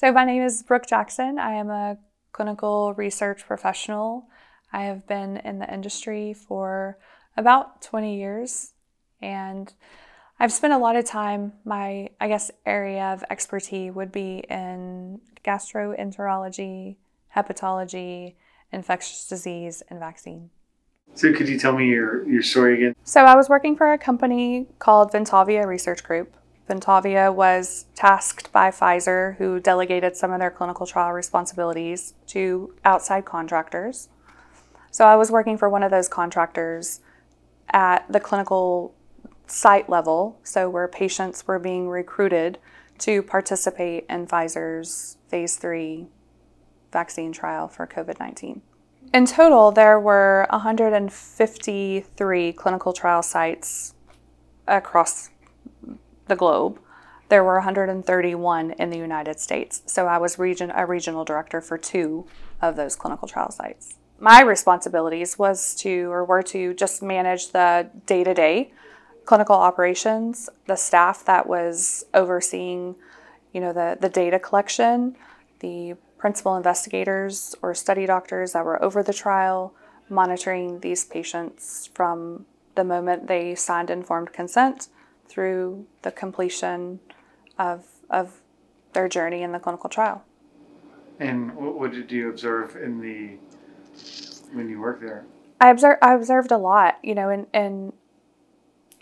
So my name is Brooke Jackson. I am a clinical research professional. I have been in the industry for about 20 years, and I've spent a lot of time, my area of expertise would be in gastroenterology, hepatology, infectious disease, and vaccine. So could you tell me your story again? So I was working for a company called Ventavia Research Group. Ventavia was tasked by Pfizer, who delegated some of their clinical trial responsibilities to outside contractors. So I was working for one of those contractors at the clinical site level, so where patients were being recruited to participate in Pfizer's phase 3 vaccine trial for COVID-19. In total, there were 153 clinical trial sites across the globe. There were 131 in the United States. So I was a regional director for 2 of those clinical trial sites. My responsibilities were to just manage the day-to-day clinical operations, the staff that was overseeing, the data collection, the principal investigators or study doctors that were over the trial, monitoring these patients from the moment they signed informed consent through the completion of their journey in the clinical trial. And what did you observe when you worked there? I observed a lot, and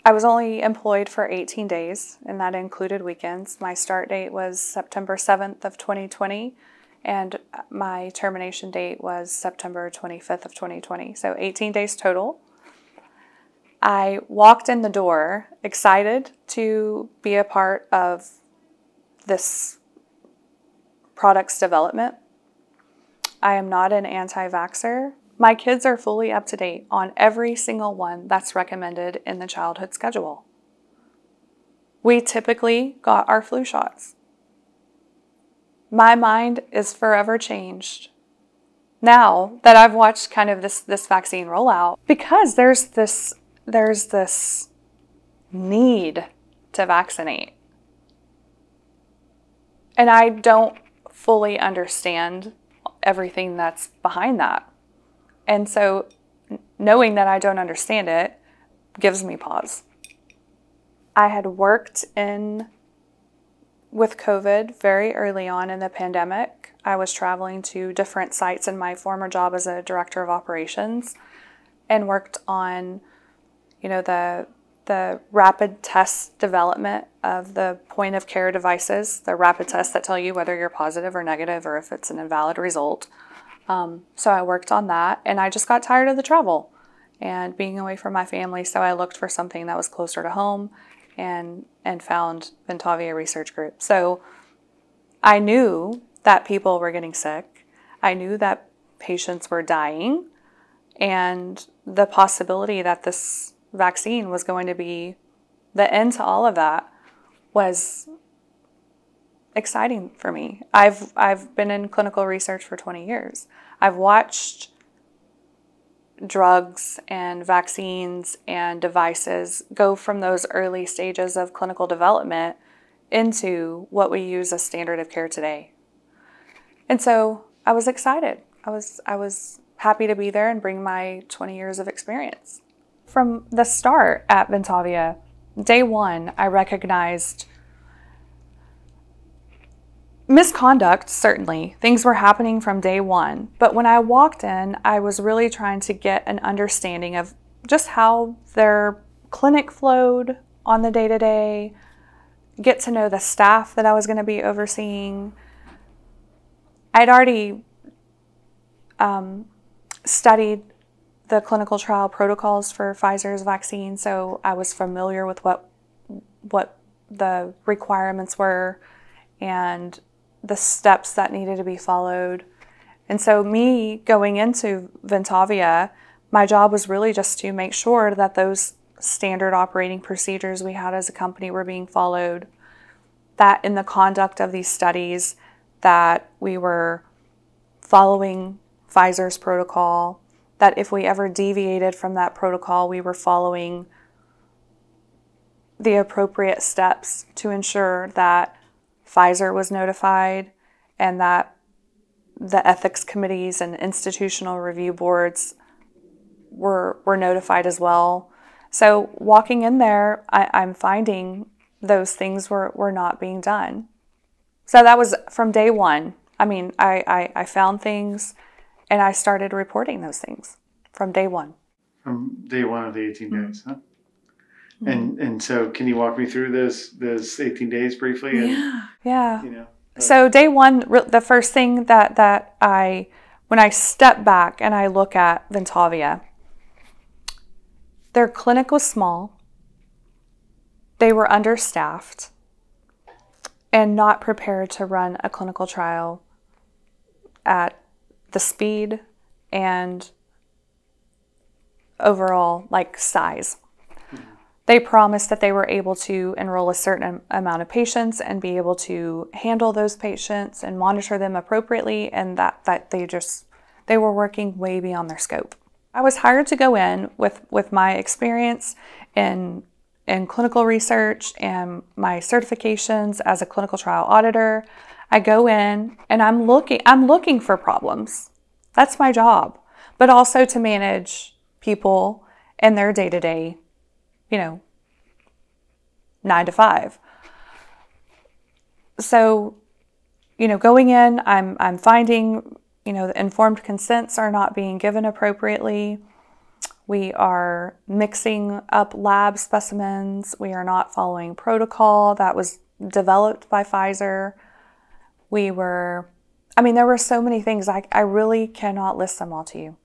I was only employed for 18 days, and that included weekends. My start date was September 7th of 2020, and my termination date was September 25th of 2020, so 18 days total. I walked in the door excited to be a part of this product's development. I am not an anti-vaxxer. My kids are fully up to date on every single one that's recommended in the childhood schedule. We typically got our flu shots. My mind is forever changed now that I've watched kind of this vaccine rollout, because there's this need to vaccinate. And I don't fully understand everything that's behind that. And so knowing that I don't understand it gives me pause. I had worked with COVID very early on in the pandemic. I was traveling to different sites in my former job as a director of operations and worked on the rapid test development of the point of care devices, the rapid tests that tell you whether you're positive or negative or if it's an invalid result. So I worked on that, and I just got tired of the travel and being away from my family. So I looked for something that was closer to home and found Ventavia Research Group. So I knew that people were getting sick. I knew that patients were dying, and the possibility that this vaccine was going to be the end to all of that was exciting for me. I've been in clinical research for 20 years. I've watched drugs and vaccines and devices go from those early stages of clinical development into what we use as standard of care today. And so I was excited. I was happy to be there and bring my 20 years of experience. From the start at Ventavia, day one, I recognized misconduct, certainly. Things were happening from day one. But when I walked in, I was really trying to get an understanding of just how their clinic flowed on the day-to-day, get to know the staff that I was going to be overseeing. I'd already studied the clinical trial protocols for Pfizer's vaccine, so I was familiar with what the requirements were and the steps that needed to be followed. And so me going into Ventavia, my job was really just to make sure that those standard operating procedures we had as a company were being followed, that in the conduct of these studies that we were following Pfizer's protocol, that if we ever deviated from that protocol, we were following the appropriate steps to ensure that Pfizer was notified and that the ethics committees and institutional review boards were notified as well. So walking in there, I'm finding those things were not being done. So that was from day one. I mean, I found things and I started reporting those things from day one. From day one of the 18 days, huh? And so can you walk me through those 18 days briefly? And, Yeah. You know, so day one, the first thing that when I step back and I look at Ventavia, their clinic was small. They were understaffed and not prepared to run a clinical trial at the speed and overall size. They promised that they were able to enroll a certain amount of patients and be able to handle those patients and monitor them appropriately, and that they were working way beyond their scope. I was hired to go in with my experience in clinical research and my certifications as a clinical trial auditor. I go in and I'm looking for problems. That's my job, but also to manage people and their day-to-day, 9 to 5. So, going in, I'm finding, the informed consents are not being given appropriately. We are mixing up lab specimens. We are not following protocol that was developed by Pfizer. There were so many things. I really cannot list them all to you.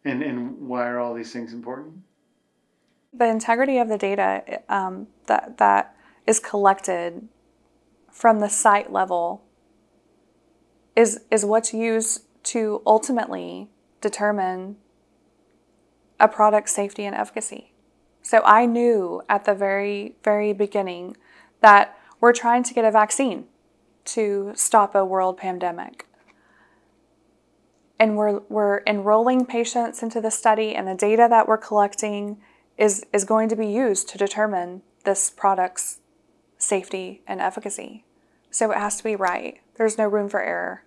And why are all these things important? The integrity of the data that is collected from the site level is what's used to ultimately determine a product's safety and efficacy. So I knew at the very, very beginning that we're trying to get a vaccine to stop a world pandemic. And we're enrolling patients into the study, and the data that we're collecting is going to be used to determine this product's safety and efficacy. So it has to be right. There's no room for error.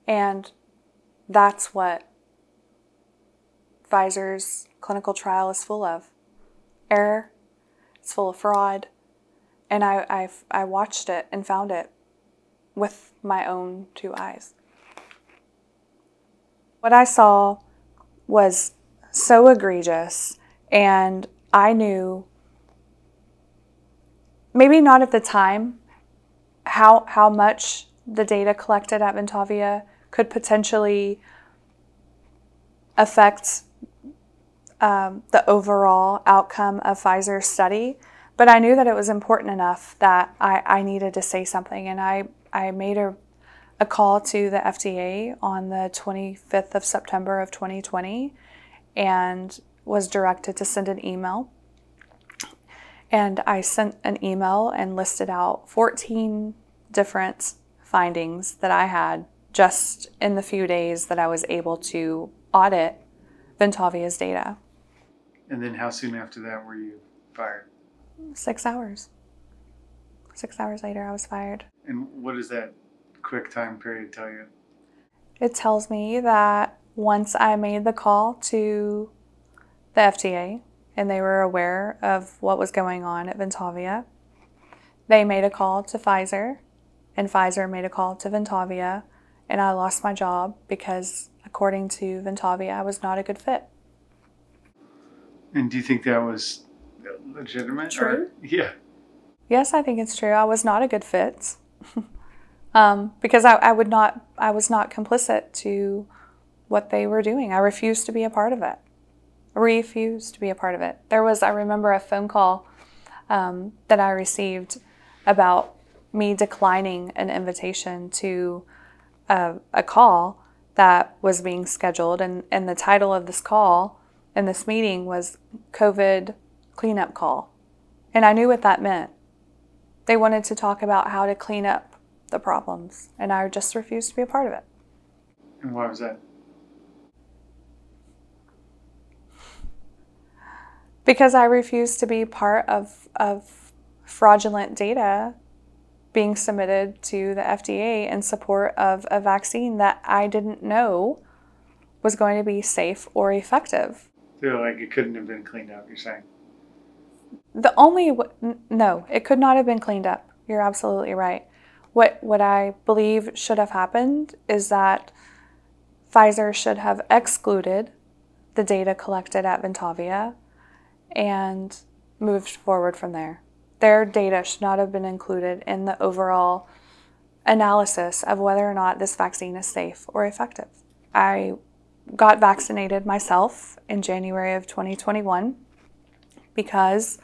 And that's what Pfizer's clinical trial is full of. Error. It's full of fraud. And I watched it and found it with my own 2 eyes. What I saw was so egregious, and I knew, maybe not at the time, how much the data collected at Ventavia could potentially affect the overall outcome of Pfizer's study, but I knew that it was important enough that I needed to say something, and I made a call to the FDA on the 25th of September of 2020 and was directed to send an email. And I sent an email and listed out 14 different findings that I had just in the few days that I was able to audit Ventavia's data. And then how soon after that were you fired? 6 hours. 6 hours later, I was fired. And what does that quick time period tell you? It tells me that once I made the call to the FDA and they were aware of what was going on at Ventavia, they made a call to Pfizer, and Pfizer made a call to Ventavia, and I lost my job because, according to Ventavia, I was not a good fit. And do you think that was legitimate? True? Yeah. Yes, I think it's true. I was not a good fit. Because I was not complicit to what they were doing. I refused to be a part of it. I remember a phone call that I received about me declining an invitation to a call that was being scheduled, and the title of this call and this meeting was COVID cleanup call. And I knew what that meant. They wanted to talk about how to clean up the problems, and I just refused to be a part of it. And why was that? Because I refused to be part of fraudulent data being submitted to the FDA in support of a vaccine that I didn't know was going to be safe or effective. So like it couldn't have been cleaned up, you're saying? No, it could not have been cleaned up. You're absolutely right. What I believe should have happened is that Pfizer should have excluded the data collected at Ventavia and moved forward from there. Their data should not have been included in the overall analysis of whether or not this vaccine is safe or effective. I got vaccinated myself in January of 2021 because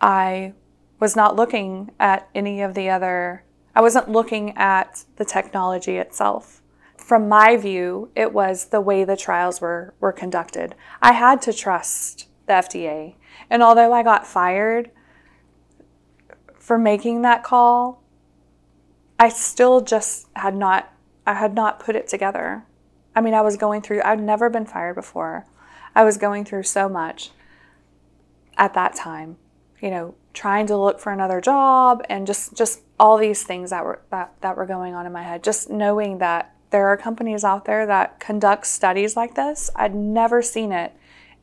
I was not looking at I wasn't looking at the technology itself. From my view, it was the way the trials were conducted. I had to trust the FDA. And although I got fired for making that call, I still just had not put it together. I mean, I'd never been fired before. I was going through so much at that time, trying to look for another job and just all these things that were going on in my head. Just knowing that there are companies out there that conduct studies like this. I'd never seen it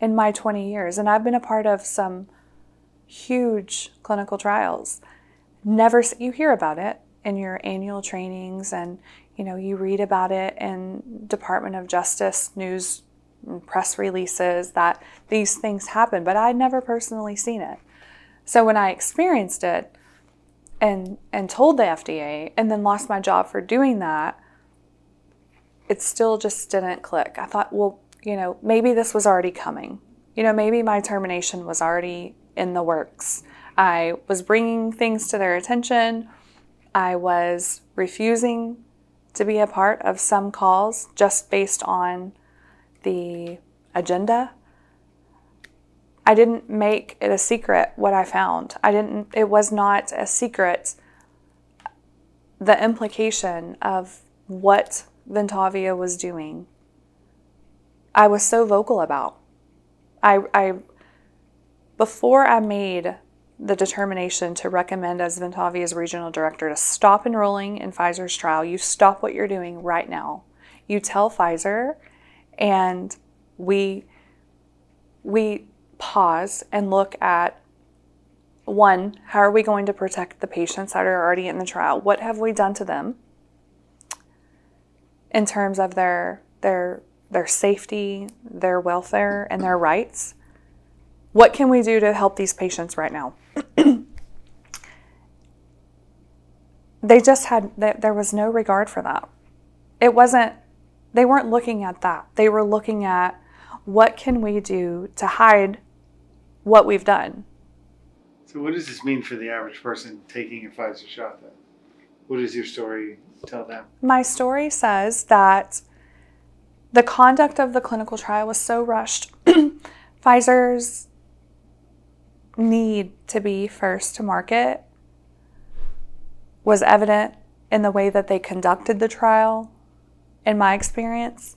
in my 20 years. And I've been a part of some huge clinical trials. You hear about it in your annual trainings, and you read about it in Department of Justice news and press releases that these things happen, but I'd never personally seen it. So when I experienced it and told the FDA and then lost my job for doing that, it still just didn't click. I thought, well, maybe this was already coming. Maybe my termination was already in the works. I was bringing things to their attention. I was refusing to be a part of some calls just based on the agenda. I didn't make it a secret what I found. It was not a secret, the implication of what Ventavia was doing. I was so vocal about. Before I made the determination to recommend as Ventavia's regional director to stop enrolling in Pfizer's trial, you stop what you're doing right now. You tell Pfizer, and we pause and look at, one, how are we going to protect the patients that are already in the trial? What have we done to them in terms of their safety, their welfare, and their rights? What can we do to help these patients right now? There was no regard for that. They weren't looking at that. They were looking at, what can we do to hide what we've done? So what does this mean for the average person taking a Pfizer shot then? What does your story tell them? My story says that the conduct of the clinical trial was so rushed. Pfizer's need to be first to market was evident in the way that they conducted the trial, in my experience.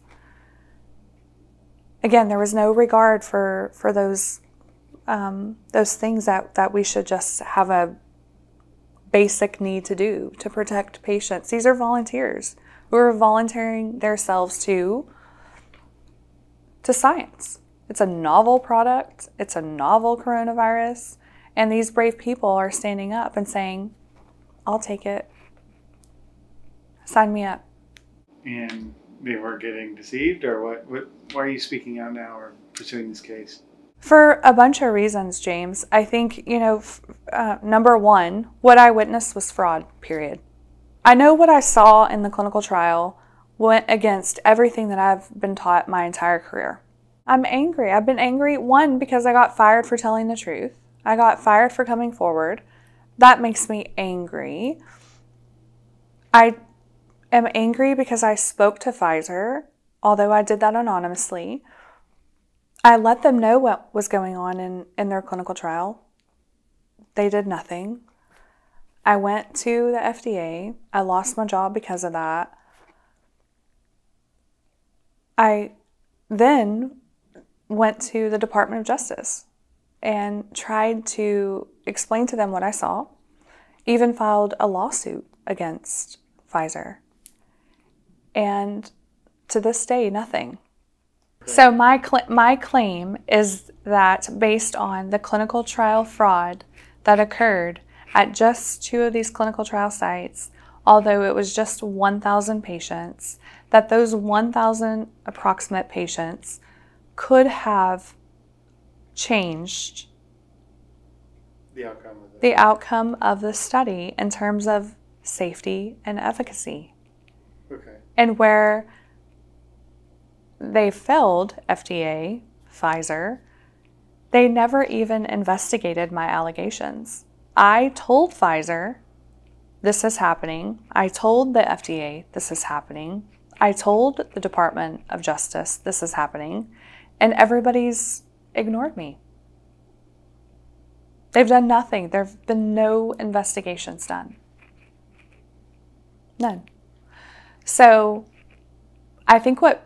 Again, there was no regard for those things that we should just have a basic need to do to protect patients. These are volunteers who are volunteering themselves to science. It's a novel product. It's a novel coronavirus. And these brave people are standing up and saying, I'll take it. Sign me up. And they were getting deceived, or what? Why are you speaking out now or pursuing this case? For a bunch of reasons, James. I think, number one, what I witnessed was fraud, period. I know what I saw in the clinical trial went against everything that I've been taught my entire career. I'm angry. I've been angry, one, because I got fired for telling the truth. I got fired for coming forward. That makes me angry. I am angry because I spoke to Pfizer, although I did that anonymously. I let them know what was going on in their clinical trial. They did nothing. I went to the FDA. I lost my job because of that. I then went to the Department of Justice and tried to explain to them what I saw even filed a lawsuit against Pfizer. And to this day, nothing. So my claim is that based on the clinical trial fraud that occurred at just 2 of these clinical trial sites, although it was just 1,000 patients, that those 1,000 approximate patients could have changed the outcome of the study in terms of safety and efficacy. Okay. And where they failed FDA, Pfizer, they never even investigated my allegations. I told Pfizer this is happening. I told the FDA this is happening. I told the Department of Justice this is happening, and everybody's ignored me. They've done nothing. There have been no investigations done. None. So I think what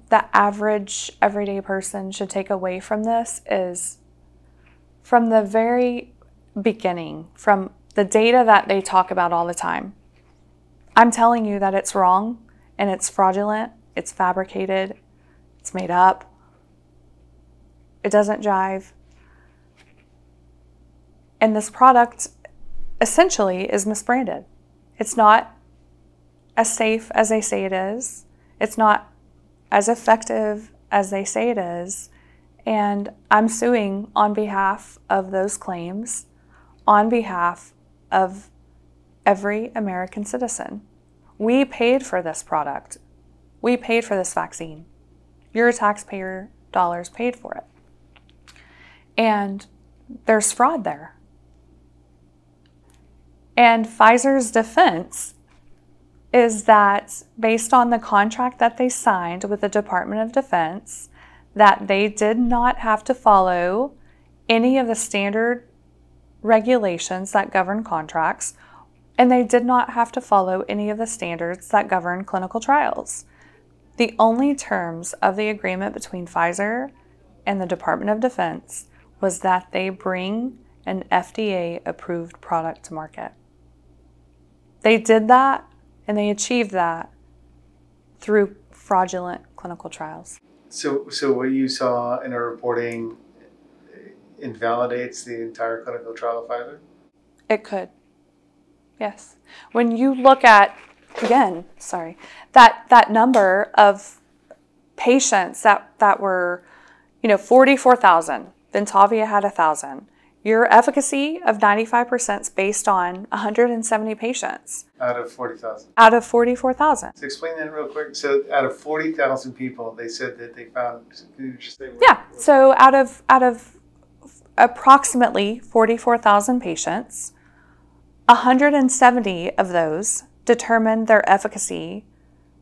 the average everyday person should take away from this is, from the very beginning, from the data that they talk about all the time, I'm telling you that it's wrong and it's fraudulent, it's fabricated, it's made up, it doesn't jive. And this product essentially is misbranded. It's not as safe as they say it is. It's not as effective as they say it is. And I'm suing on behalf of those claims, on behalf of every American citizen. We paid for this product. We paid for this vaccine. Your taxpayer dollars paid for it. And there's fraud there. And Pfizer's defense is that based on the contract that they signed with the Department of Defense, that they did not have to follow any of the standard regulations that govern contracts, and they did not have to follow any of the standards that govern clinical trials. The only terms of the agreement between Pfizer and the Department of Defense was that they bring an FDA-approved product to market. They did that, and they achieved that through fraudulent clinical trials. So what you saw in our reporting invalidates the entire clinical trial of Pfizer? It could. Yes. When you look at, again, that number of patients that were, 44,000, Ventavia had 1,000. Your efficacy of 95% is based on 170 patients. Out of 40,000. Out of 44,000. So explain that real quick. So out of 40,000 people, they said that they found, can you just say what? Yeah. So out of approximately 44,000 patients, 170 of those determined their efficacy,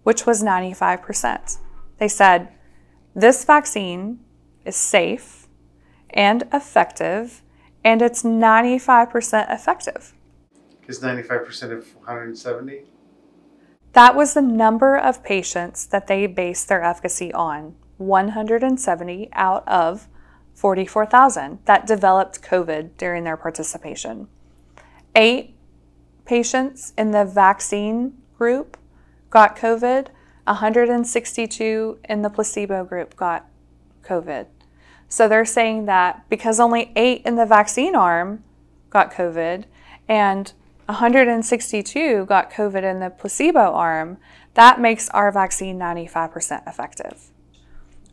which was 95%. They said, this vaccine is safe and effective, and it's 95% effective. Is 95% of 170? That was the number of patients that they based their efficacy on. 170 out of 44,000 that developed COVID during their participation. 8 patients in the vaccine group got COVID. 162 in the placebo group got COVID. So they're saying that because only 8 in the vaccine arm got COVID and 162 got COVID in the placebo arm, that makes our vaccine 95% effective.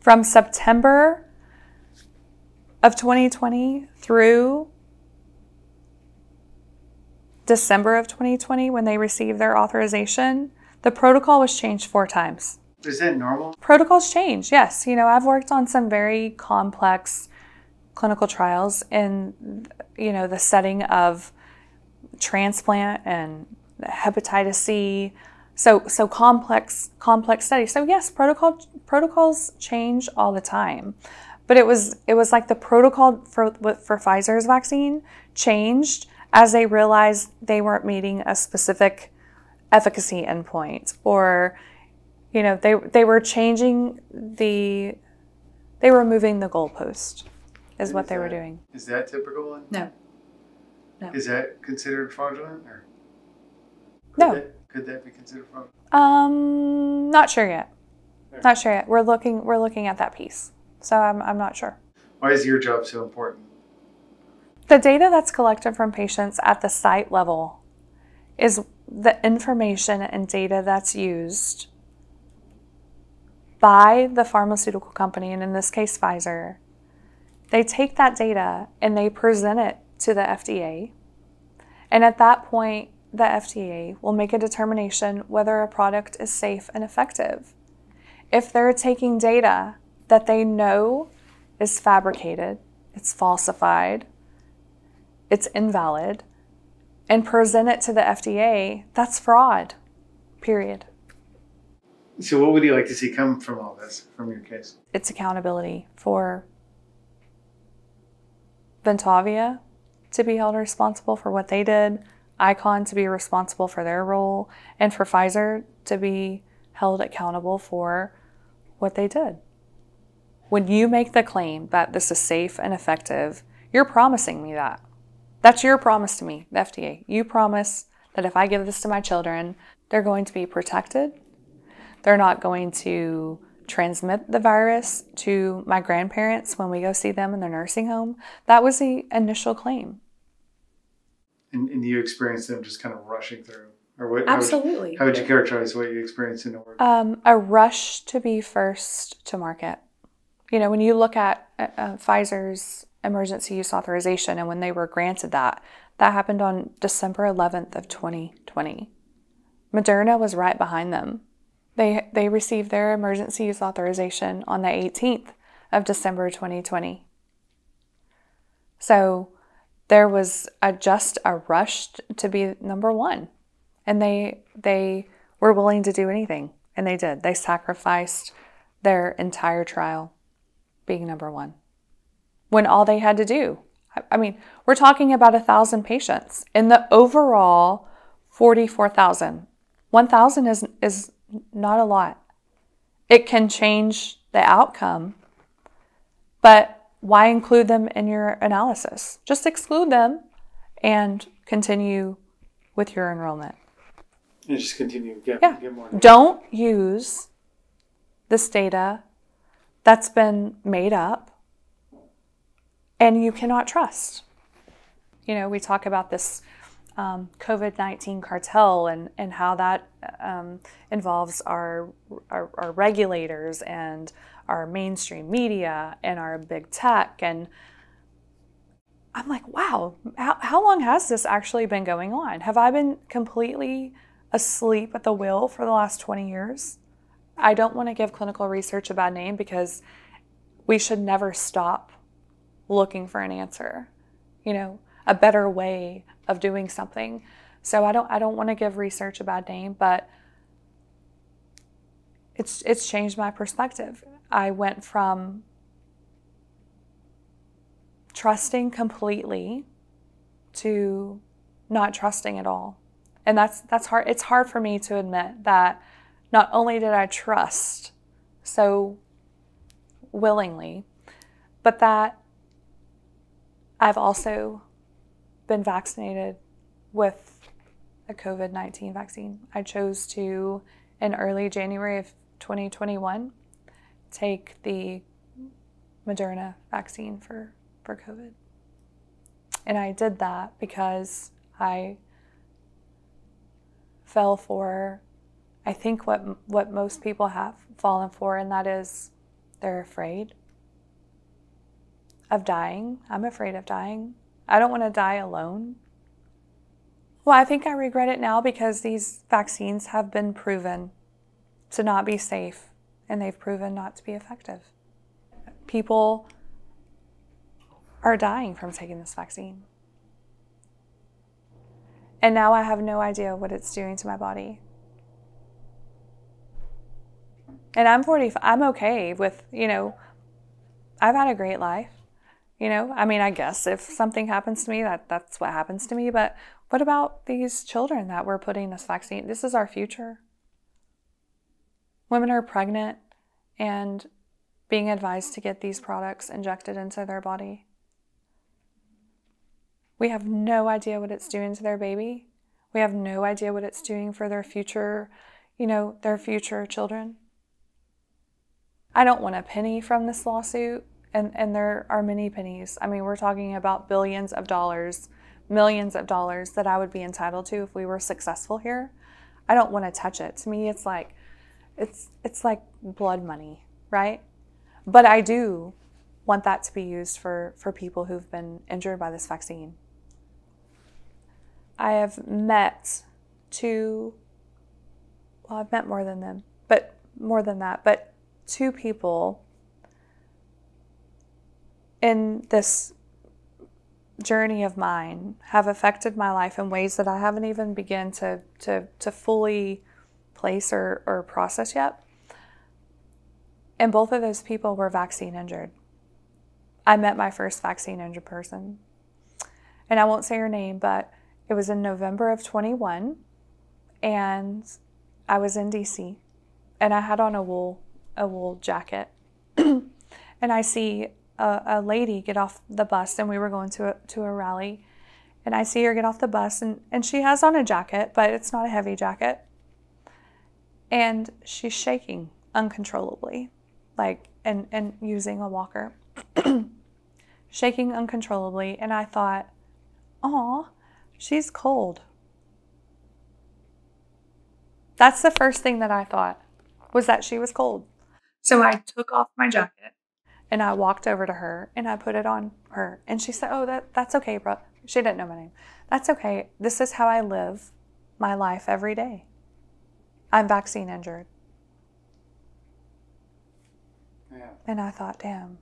From September of 2020 through December of 2020, when they received their authorization, the protocol was changed 4 times. Is that normal? Protocols change, yes. I've worked on some very complex clinical trials in, the setting of transplant and hepatitis C. So complex studies. So yes, protocols change all the time. But it was like the protocol for Pfizer's vaccine changed as they realized they weren't meeting a specific efficacy endpoint, or they were changing they were moving the goalpost is what they were doing. Is that typical? No. No. Is that considered fraudulent, or No. Could that be considered fraudulent? Not sure yet. Not sure yet. We're looking at that piece. So I'm not sure. Why is your job so important? The data that's collected from patients at the site level is the information and data that's used by the pharmaceutical company, and in this case, Pfizer. They take that data and they present it to the FDA. And at that point, the FDA will make a determination whether a product is safe and effective. If they're taking data that they know is fabricated, it's falsified, it's invalid, and present it to the FDA, that's fraud, period. So what would you like to see come from all this, from your case? It's accountability for Ventavia to be held responsible for what they did, Icon to be responsible for their role, and for Pfizer to be held accountable for what they did. When you make the claim that this is safe and effective, you're promising me that. That's your promise to me, the FDA. You promise that if I give this to my children, they're going to be protected. They're not going to transmit the virus to my grandparents when we go see them in their nursing home. That was the initial claim. And you experienced them just kind of rushing through? Or what? Absolutely. How would you characterize what you experienced in the work? A rush to be first to market. You know, when you look at Pfizer's emergency use authorization and when they were granted that happened on December 11th of 2020. Moderna was right behind them. They received their emergency use authorization on the 18th of December 2020. So there was just a rush to be number one. And they were willing to do anything, and they did. They sacrificed their entire trial being number one. When all they had to do, I mean, we're talking about 1,000 patients. In the overall 44,000, 1,000 is not a lot. It can change the outcome, but why include them in your analysis? Just exclude them and continue with your enrollment. And just continue to get more. Don't use this data that's been made up and you cannot trust. You know, we talk about this COVID-19 cartel and how that involves our regulators and our mainstream media and our big tech. And I'm like, wow, how long has this actually been going on? Have I been completely asleep at the wheel for the last 20 years? I don't want to give clinical research a bad name because we should never stop looking for an answer, you know, a better way of doing something. So I don't want to give research a bad name, but it's changed my perspective. I went from trusting completely to not trusting at all. And that's hard. It's hard for me to admit that not only did I trust so willingly, but that I've also been vaccinated with a COVID-19 vaccine. I chose to, in early January of 2021, take the Moderna vaccine for COVID. And I did that because I fell for, I think, what most people have fallen for, and that is they're afraid of dying. I'm afraid of dying. I don't want to die alone. Well, I think I regret it now because these vaccines have been proven to not be safe, and they've proven not to be effective. People are dying from taking this vaccine. And now I have no idea what it's doing to my body. And I'm 45. I'm okay with, you know, I've had a great life. You know, I mean, I guess if something happens to me, that's what happens to me. But what about these children that we're putting this vaccine? This is our future. Women are pregnant and being advised to get these products injected into their body. We have no idea what it's doing to their baby. We have no idea what it's doing for their future, their future children. I don't want a penny from this lawsuit, and there are many pennies. I mean, we're talking about billions of dollars, millions of dollars that I would be entitled to if we were successful here. I don't want to touch it. To me, it's like blood money, right? But I do want that to be used for people who've been injured by this vaccine. I have met I've met more than them, but more than that, but 2 people in this journey of mine have affected my life in ways that I haven't even begun to fully place or process yet. And both of those people were vaccine injured. I met my first vaccine injured person. And I won't say her name, but it was in November of 21, and I was in DC, and I had on a wool jacket. And I see a lady get off the bus, and we were going to a rally, and I see her get off the bus, and she has on a jacket, but it's not a heavy jacket. And she's shaking uncontrollably, and using a walker. Shaking uncontrollably, and I thought, "Aw, she's cold." That's the first thing that I thought, was that she was cold. So I took off my jacket and I walked over to her and I put it on her. And she said, "Oh, that's okay, bro." She didn't know my name. "That's okay. This is how I live my life every day. I'm vaccine injured." Yeah. And I thought, damn.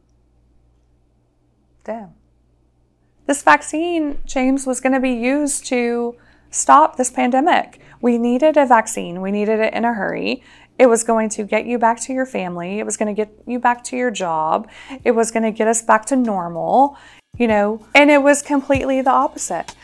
This vaccine, James, was going to be used to stop this pandemic. We needed a vaccine. We needed it in a hurry. It was going to get you back to your family. It was going to get you back to your job. It was going to get us back to normal, and it was completely the opposite.